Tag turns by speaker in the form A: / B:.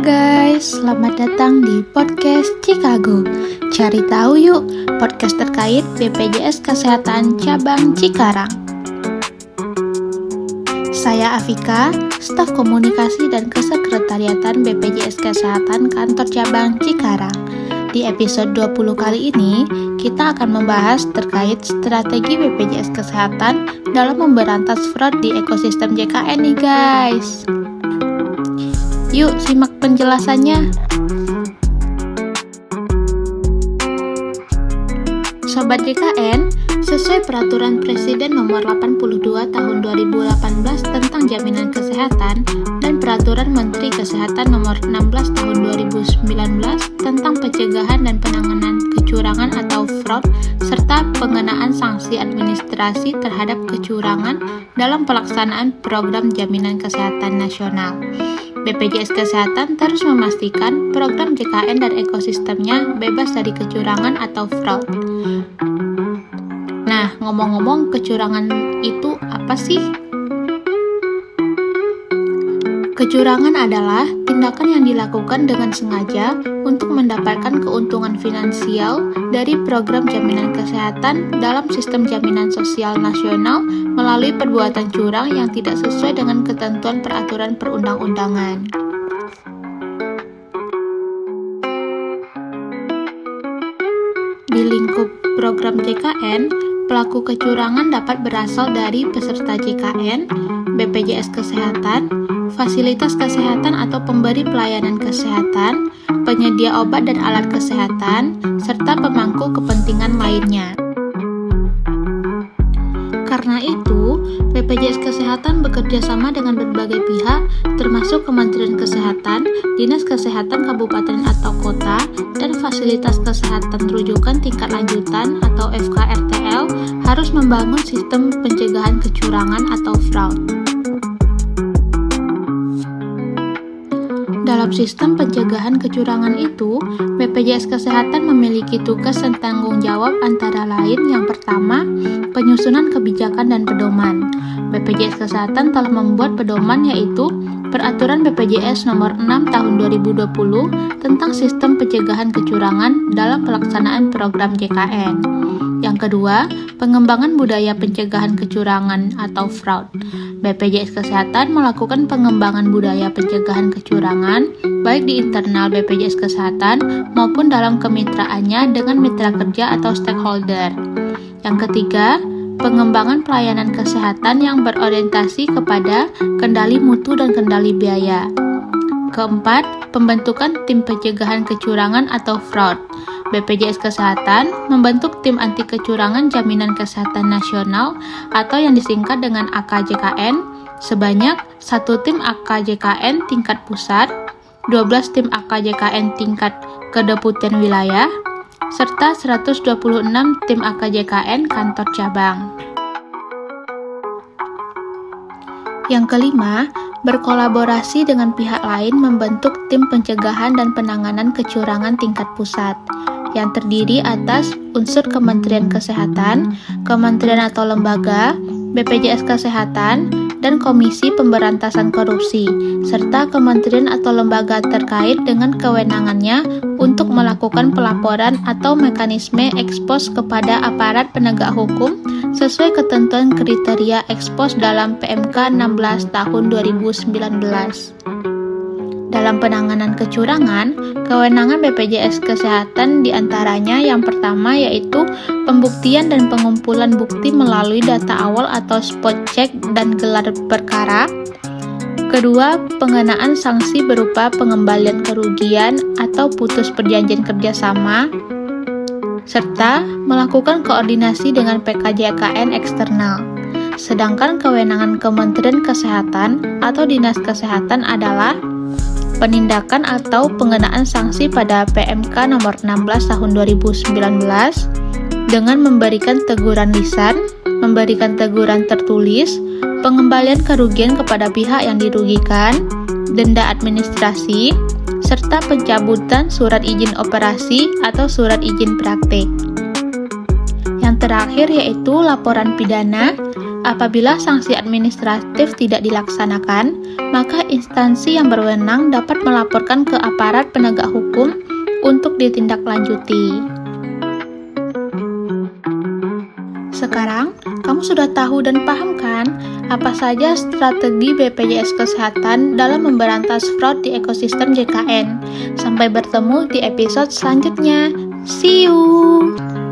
A: guys, selamat datang di podcast Chicago. Cari tahu yuk, podcast terkait BPJS Kesehatan Cabang Cikarang. Saya Afika, staf komunikasi dan kesekretariatan BPJS Kesehatan Kantor Cabang Cikarang. Di episode 20 kali ini, kita akan membahas terkait strategi BPJS Kesehatan dalam memberantas fraud di ekosistem JKN nih guys. Yuk simak penjelasannya. Sobat JKN, sesuai Peraturan Presiden Nomor 82 Tahun 2018 tentang Jaminan Kesehatan dan Peraturan Menteri Kesehatan Nomor 16 Tahun 2019 tentang Pencegahan dan Penanganan Kecurangan atau fraud serta pengenaan sanksi administrasi terhadap kecurangan dalam pelaksanaan Program Jaminan Kesehatan Nasional. BPJS Kesehatan terus memastikan program JKN dan ekosistemnya bebas dari kecurangan atau fraud. Nah, ngomong-ngomong, kecurangan itu apa sih? Kecurangan adalah tindakan yang dilakukan dengan sengaja untuk mendapatkan keuntungan finansial dari program jaminan kesehatan dalam sistem jaminan sosial nasional melalui perbuatan curang yang tidak sesuai dengan ketentuan peraturan perundang-undangan. Di lingkup program JKN, pelaku kecurangan dapat berasal dari peserta JKN, BPJS Kesehatan, fasilitas kesehatan atau pemberi pelayanan kesehatan, penyedia obat dan alat kesehatan, serta pemangku kepentingan lainnya. Karena itu, BPJS Kesehatan bekerja sama dengan berbagai pihak, termasuk Kementerian Kesehatan, Dinas Kesehatan Kabupaten atau Kota, dan fasilitas kesehatan rujukan tingkat lanjutan atau FKRTL harus membangun sistem pencegahan kecurangan atau fraud. Dalam sistem pencegahan kecurangan itu, BPJS Kesehatan memiliki tugas dan tanggung jawab antara lain yang pertama, penyusunan kebijakan dan pedoman. BPJS Kesehatan telah membuat pedoman yaitu Peraturan BPJS Nomor 6 Tahun 2020 tentang Sistem Pencegahan Kecurangan dalam pelaksanaan program JKN. Yang kedua, pengembangan budaya pencegahan kecurangan atau fraud. BPJS Kesehatan melakukan pengembangan budaya pencegahan kecurangan baik di internal BPJS Kesehatan maupun dalam kemitraannya dengan mitra kerja atau stakeholder. Yang ketiga, pengembangan pelayanan kesehatan yang berorientasi kepada kendali mutu dan kendali biaya. Keempat, pembentukan tim pencegahan kecurangan atau fraud. BPJS Kesehatan membentuk tim anti kecurangan jaminan kesehatan nasional atau yang disingkat dengan AKJKN sebanyak 1 tim AKJKN tingkat pusat, 12 tim AKJKN tingkat kedeputian wilayah, serta 126 tim AKJKN kantor cabang. Yang kelima, berkolaborasi dengan pihak lain membentuk tim pencegahan dan penanganan kecurangan tingkat pusat yang terdiri atas unsur Kementerian Kesehatan, kementerian atau lembaga, BPJS Kesehatan, dan Komisi Pemberantasan Korupsi, serta kementerian atau lembaga terkait dengan kewenangannya untuk melakukan pelaporan atau mekanisme ekspos kepada aparat penegak hukum sesuai ketentuan kriteria ekspos dalam PMK 16 tahun 2019. Dalam penanganan kecurangan, kewenangan BPJS Kesehatan diantaranya yang pertama yaitu pembuktian dan pengumpulan bukti melalui data awal atau spot check dan gelar perkara. Kedua, pengenaan sanksi berupa pengembalian kerugian atau putus perjanjian kerjasama, serta melakukan koordinasi dengan PKJKN eksternal. Sedangkan kewenangan Kementerian Kesehatan atau Dinas Kesehatan adalah penindakan atau pengenaan sanksi pada PMK nomor 16 tahun 2019 dengan memberikan teguran lisan, memberikan teguran tertulis, pengembalian kerugian kepada pihak yang dirugikan, denda administrasi, serta pencabutan surat izin operasi atau surat izin praktik. Yang terakhir yaitu laporan pidana, Apabila sanksi administratif tidak dilaksanakan, maka instansi yang berwenang dapat melaporkan ke aparat penegak hukum untuk ditindaklanjuti. Sekarang, kamu sudah tahu dan paham kan apa saja strategi BPJS Kesehatan dalam memberantas fraud di ekosistem JKN. Sampai bertemu di episode selanjutnya. See you!